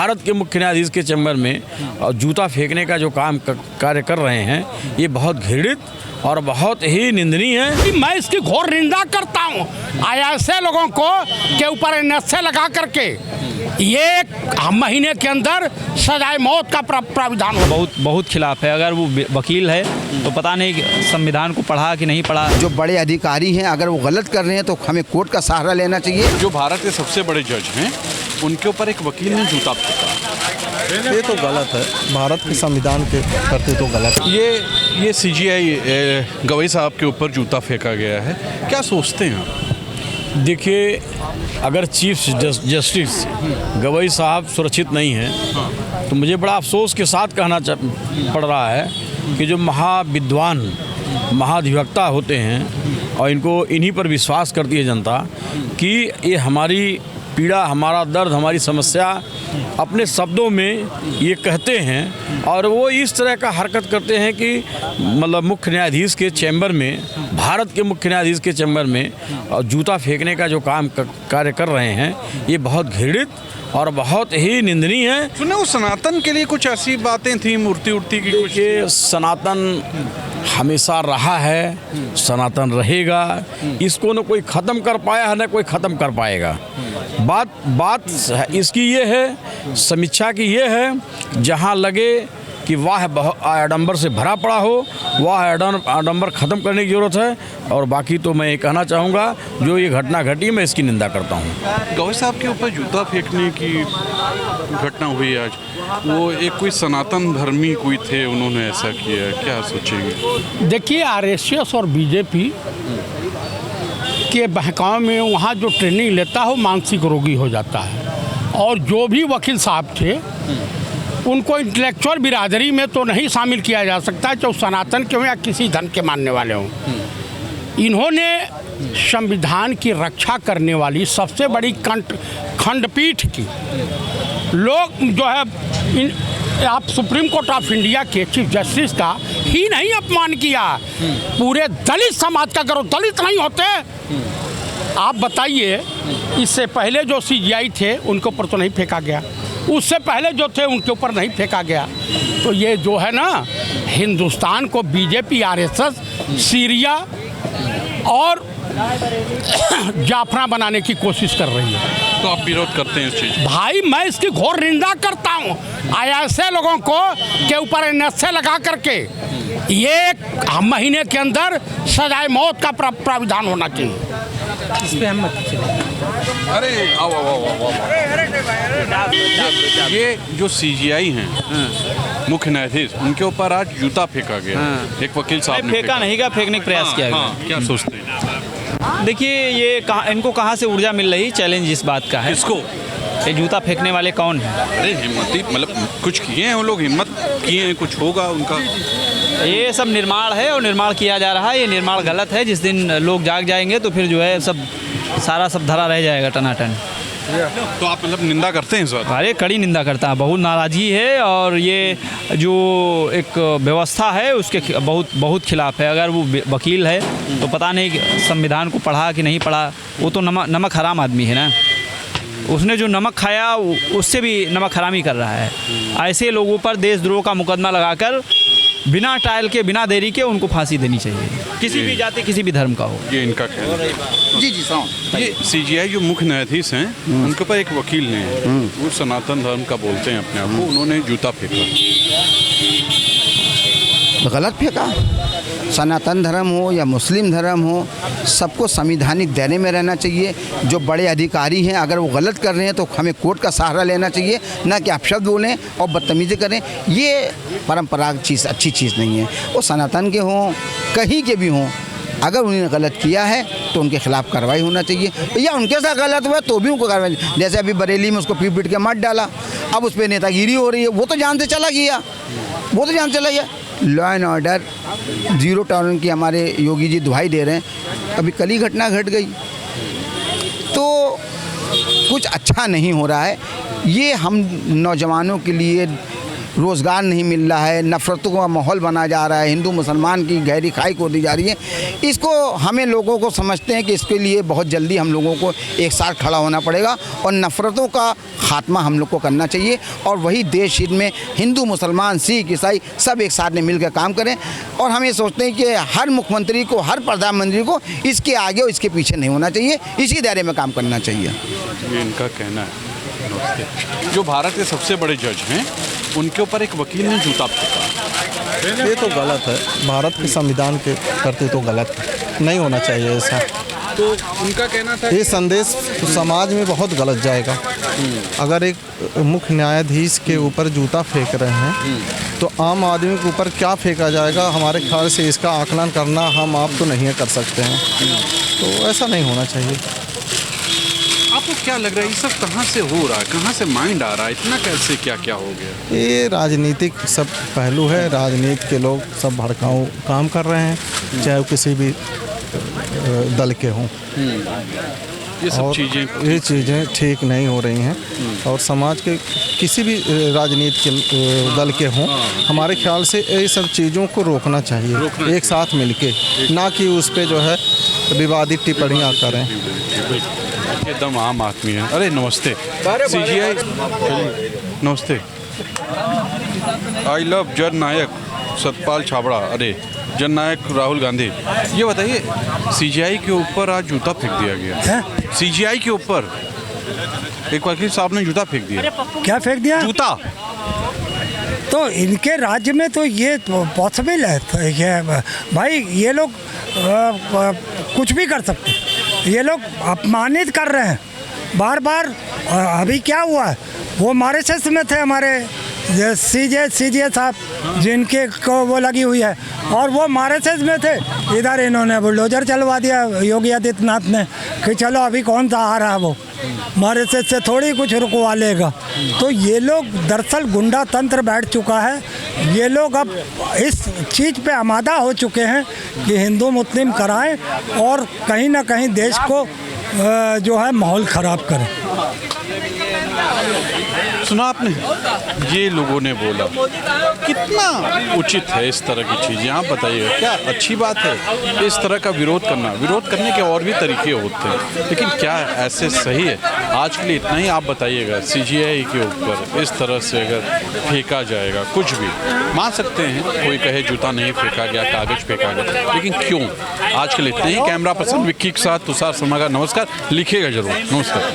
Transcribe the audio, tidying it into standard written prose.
भारत के मुख्य न्यायाधीश के चैम्बर में जूता फेंकने का जो कार्य कर रहे हैं, ये बहुत घृणित और बहुत ही निंदनीय है। मैं इसकी घोर निंदा करता हूँ। ऐसे लोगों को के ऊपर नशे लगा करके ये महीने के अंदर सजाए मौत का प्राविधान हो। बहुत खिलाफ है। अगर वो वकील है तो पता नहीं संविधान को पढ़ा कि नहीं पढ़ा। जो बड़े अधिकारी हैं अगर वो गलत कर रहे हैं तो हमें कोर्ट का सहारा लेना चाहिए। जो भारत के सबसे बड़े जज हैं उनके ऊपर एक वकील ने जूता फेंका, ये तो गलत है। भारत के संविधान के करते तो गलत है। ये CGI गवई साहब के ऊपर जूता फेंका गया है, क्या सोचते हैं आप? देखिए, अगर चीफ जस्टिस गवई साहब सुरक्षित नहीं हैं तो मुझे बड़ा अफसोस के साथ कहना पड़ रहा है कि जो महाविद्वान महाधिवक्ता होते हैं और इन्हीं पर विश्वास करती है जनता कि ये हमारी पीड़ा, हमारा दर्द, हमारी समस्या अपने शब्दों में ये कहते हैं और वो इस तरह का हरकत करते हैं कि मतलब मुख्य न्यायाधीश के चैम्बर में, भारत के मुख्य न्यायाधीश के चैम्बर में जूता फेंकने का जो कार्य कर रहे हैं, ये बहुत घृणित और बहुत ही निंदनीय है। सुने वो सनातन के लिए कुछ ऐसी बातें थी, मूर्ति उर्ति की कुछ। ये सनातन हमेशा रहा है, सनातन रहेगा, इसको न कोई ख़त्म कर पाया है न कोई ख़त्म कर पाएगा। बात इसकी ये है, समीक्षा की ये है, जहाँ लगे कि वाह आडंबर से भरा पड़ा हो, वाह आडंबर ख़त्म करने की ज़रूरत है। और बाकी तो मैं ये कहना चाहूँगा, जो ये घटना घटी मैं इसकी निंदा करता हूँ। गवई साहब के ऊपर जूता फेंकने की घटना हुई आज, वो एक कोई सनातन धर्मी कोई थे, उन्होंने ऐसा किया, क्या सोचेंगे? देखिए, RSS और BJP के बहकाव में वहाँ जो ट्रेनिंग लेता है वो मानसिक रोगी हो जाता है। और जो भी वकील साहब थे उनको इंटेलेक्चुअल बिरादरी में तो नहीं शामिल किया जा सकता, चाहे सनातन के हों या किसी धर्म के मानने वाले हों। इन्होंने संविधान की रक्षा करने वाली सबसे बड़ी खंडपीठ की लोग जो है आप सुप्रीम कोर्ट ऑफ इंडिया के चीफ जस्टिस का ही नहीं अपमान किया, पूरे दलित समाज का। अगर दलित नहीं होते आप बताइए, इससे पहले जो CGI थे उनके ऊपर तो नहीं फेंका गया, उससे पहले जो थे उनके ऊपर नहीं फेंका गया। तो ये जो है ना, हिंदुस्तान को BJP RSS सीरिया और जाफरा बनाने की कोशिश कर रही है। तो आप विरोध करते हैं इस चीज़? भाई मैं इसकी घोर निंदा करता हूँ। ऐसे लोगों को के ऊपर नशे लगा करके ये महीने के अंदर सजाए मौत का प्राविधान होना चाहिए। इस पे हम अरे आओ। ये जो CGI हैं मुख्य न्यायाधीश, उनके ऊपर आज जूता फेंका गया। एक वकील साहब ने फेंका नहीं का, फेंकने का प्रयास किया गया। क्या सोचते हैं? देखिए, ये इनको कहाँ से ऊर्जा मिल रही, चैलेंज इस बात का है। इसको ये जूता फेंकने वाले कौन हैं? अरे हिम्मती, मतलब कुछ किए हैं वो लोग, हिम्मत किए हैं, कुछ होगा उनका। ये सब निर्माण है और निर्माण किया जा रहा है। ये निर्माण गलत है। जिस दिन लोग जाग जाएंगे तो फिर जो है सारा धरा रह जाएगा टनाटन। तो आप मतलब निंदा करते हैं इस बात? अरे कड़ी निंदा करता है, बहुत नाराज़गी है। और ये जो एक व्यवस्था है उसके बहुत खिलाफ है। अगर वो वकील है तो पता नहीं संविधान को पढ़ा कि नहीं पढ़ा। वो तो नमक हराम आदमी है ना, उसने जो नमक खाया उससे भी नमक हरामी कर रहा है। ऐसे लोगों पर देशद्रोह का मुकदमा लगाकर बिना ट्रायल के, बिना देरी के उनको फांसी देनी चाहिए, किसी भी जाति, किसी भी धर्म का हो। ये इनका कहना है। जी ये CGI जो मुख्य न्यायाधीश हैं उनके ऊपर एक वकील ने, वो सनातन धर्म का बोलते हैं अपने आप को, उन्होंने जूता फेंका। गलत फेंका। सनातन धर्म हो या मुस्लिम धर्म हो, सबको संवैधानिक दायरे में रहना चाहिए। जो बड़े अधिकारी हैं अगर वो गलत कर रहे हैं तो हमें कोर्ट का सहारा लेना चाहिए, ना कि अपशब्द बोलें और बदतमीज़ी करें। ये परंपरागत चीज़ अच्छी चीज़ नहीं है। वो सनातन के हों, कहीं के भी हों, अगर उन्होंने गलत किया है तो उनके खिलाफ कार्रवाई होना चाहिए, या उनके साथ गलत हुआ तो भी उनको कार्रवाई। जैसे अभी बरेली में उसको पीट के मार डाला, अब उस पर नेतागिरी हो रही है। वो तो जान से चला गया, लॉ एंड ऑर्डर 0 टॉलरेंस की हमारे योगी जी दुहाई दे रहे हैं। अभी कल ही घटना घट गई, तो कुछ अच्छा नहीं हो रहा है। ये हम नौजवानों के लिए रोज़गार नहीं मिल रहा है, नफ़रतों का माहौल बना जा रहा है, हिंदू मुसलमान की गहरी खाई को दी जा रही है। इसको हमें लोगों को समझते हैं कि इसके लिए बहुत जल्दी हम लोगों को एक साथ खड़ा होना पड़ेगा और नफ़रतों का खात्मा हम लोग को करना चाहिए और वही देश हित में हिंदू मुसलमान सिख ईसाई सब एक साथ में मिलकर काम करें। और हम ये सोचते हैं कि हर मुख्यमंत्री को, हर प्रधानमंत्री को इसके आगे और इसके पीछे नहीं होना चाहिए, इसी दायरे में काम करना चाहिए। ये इनका कहना है। जो भारत के सबसे बड़े जज हैं उनके ऊपर एक वकील ने जूता फेंका। ये तो गलत है, भारत के संविधान के करते तो गलत है, नहीं होना चाहिए ऐसा। तो उनका कहना था ये संदेश समाज में बहुत गलत जाएगा। अगर एक मुख्य न्यायाधीश के ऊपर जूता फेंक रहे हैं तो आम आदमी के ऊपर क्या फेंका जाएगा, हमारे ख्याल से इसका आकलन करना हम आप तो नहीं कर सकते हैं। तो ऐसा नहीं होना चाहिए। आपको क्या लग रहा है ये सब कहाँ से हो रहा है, कहाँ से माइंड आ रहा है, इतना कैसे क्या क्या हो गया? ये राजनीतिक सब पहलू है, राजनीति के लोग सब भड़काऊ काम कर रहे हैं, चाहे वो किसी भी दल के हों। ये सब और ये चीज़ें ठीक नहीं हो रही हैं और समाज के किसी भी राजनीति के दल के हों, हमारे ख्याल से ये सब चीज़ों को रोकना चाहिए, एक साथ मिलके, ना कि उस पे जो है विवादित टिप्पणियाँ करें। एकदम आम आदमी है। अरे नमस्ते सीजीआई, नमस्ते। आई लव जननायक सतपाल छाबड़ा, अरे जननायक राहुल गांधी। ये बताइए सीजीआई के ऊपर आज जूता फेंक दिया गया। सीजीआई के ऊपर एक वकील साहब ने जूता फेंक दिया। क्या फेंक दिया? जूता। तो इनके राज्य में तो ये पॉसिबल है। तो ये भाई ये लोग कुछ भी कर सकते हैं। ये लोग अपमानित कर रहे हैं बार बार। अभी क्या हुआ है, वो मॉरिशस में थे हमारे सीजे साहब, जिनके को वो लगी हुई है, और वो मॉरिशस में थे। इधर इन्होंने बुलडोजर चलवा दिया योगी आदित्यनाथ ने कि चलो अभी कौन सा आ रहा है, वो मॉरिशस से थोड़ी कुछ रुकवा लेगा। तो ये लोग दरअसल गुंडा तंत्र बैठ चुका है। ये लोग अब इस चीज़ पे आमादा हो चुके हैं कि हिंदू मुस्लिम कराएं और कहीं ना कहीं देश को जो है माहौल ख़राब करें। सुना आपने, ये लोगों ने बोला। कितना उचित है इस तरह की चीज़ें, आप बताइएगा। क्या अच्छी बात है इस तरह का विरोध करना? विरोध करने के और भी तरीके होते हैं, लेकिन क्या ऐसे सही है? आज के लिए इतना ही। आप बताइएगा सीजीआई के ऊपर इस तरह से अगर फेंका जाएगा कुछ भी, मान सकते हैं कोई कहे जूता नहीं फेंका गया, कागज़ फेंका गया, लेकिन क्यों? आज के लिए इतना ही। कैमरा पर्सन विक्की के साथ तुषार शर्मा का नमस्कार। लिखिएगा जरूर। नमस्कार।